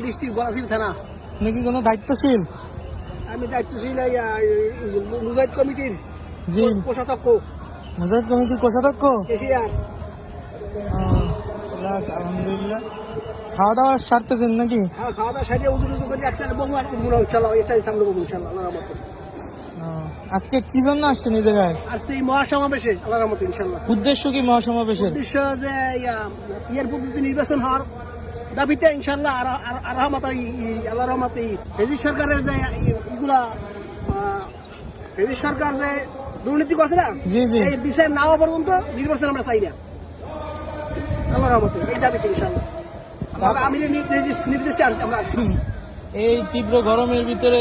District Galachipa থানা নাকি কোনো দায়িত্বশীল? আমি দায়িত্বশীল মুজাহিদ কমিটির কোষাধ্যক্ষ। মুজাহিদ কমিটির কোষাধ্যক্ষ? এশিয়া। আলহামদুলিল্লাহ। খাওয়া দাওয়া সারতেছেন নাকি? হ্যাঁ, খাওয়া দাওয়া সারিয়ে উজু করে একসাথে বলবো আর করবো না ইনশাল্লাহ। এটাই সামনে বলবো ইনশাল্লাহ আল্লাহ রহমতে। আজকে কি জন্য আসছেন এই জায়গায়? আজকে এই মহাসমাবেশে আল্লাহ রহমতে ইনশাল্লাহ। উদ্দেশ্য কি মহাসমাবেশের? উদ্দেশ্য যে ইয়ার পদ্ধতি নির্বাচন হওয়ার দাবিতে ইনশাল্লাহ আর রহমত আল্লাহ রহমতে হেজি সরকারের যে এগুলা হেজি সরকার যে দুর্নীতি করছে না, এই বিচার না হওয়া পর্যন্ত নির্বাচন আমরা চাই না আল্লাহ রহমতে। এই দাবিতে ইনশাল্লাহ আমিরের নির্দেশে আমরা আসছি। এই তীব্র গরমের ভিতরে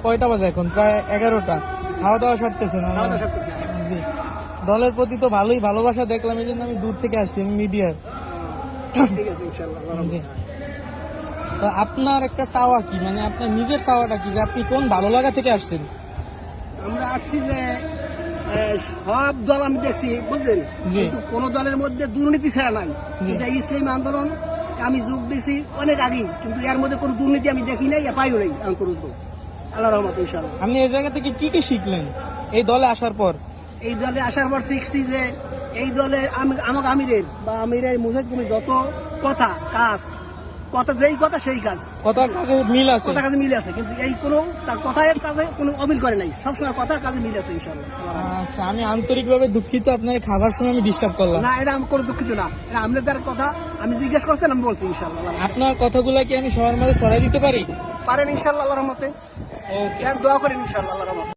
কয়টা বাজে এখন? প্রায় 11টা। খাওয়া দাওয়া সারতেছেন? জি। দলের প্রতি তো ভালোই ভালোবাসা দেখলাম, এই জন্য আমি দূর থেকে আসছি, আমি মিডিয়ার। জি। তো আপনার একটা চাওয়া কি, মানে আপনার নিজের চাওয়াটা কি, যে আপনি কোন ভালো লাগা থেকে আসছেন? আমরা আসছি যে সব দল আমি দেখছি বুঝলেন, কিন্তু কোন দলের মধ্যে দুর্নীতি ছাড়া নাই। ইসলামী আন্দোলন আমি যোগ দিয়েছি অনেক আগে, কিন্তু এর মধ্যে কোনো দুর্নীতি আমি দেখি নাই, পাইও নাই এখন পর্যন্ত আল্লাহ রহমত ইনশাআল্লাহ। আপনি এই জায়গা থেকে কি কি শিখলেন এই দলে আসার পর? এই দলে আসার পর শিখছি যে এই দলে আমাকে আমিরের বা আমিরের মুজাহিদ কমিটির যত কথা কাজ, কথা যেই কথা সেই কাজ, কথার কাজে মিল আছে, কথা কাজে মিল আছে, কিন্তু এই কোনো তার কথার কাজে কোনো অমিল করে নাই, সবসময় কথার কাজে মিল আছে ইনশাআল্লাহ। আচ্ছা, আমি আন্তরিকভাবে দুঃখিত, আপনার খাবার সময় আমি ডিস্টার্ব করলাম। না, এটা আমি কোনো দুঃখিত না, এটা আপনাদের কথা আমি জিজ্ঞেস করছেন, আমি বলছি ইনশাআল্লাহ। আপনার কথাগুলো কি আমি সবার মাঝে ছড়াই দিতে পারি? পারেন ইনশাআল্লাহ আল্লাহর রহমতে। দোয়া করেন ইনশাআল্লাহ আল্লাহর রহমতে।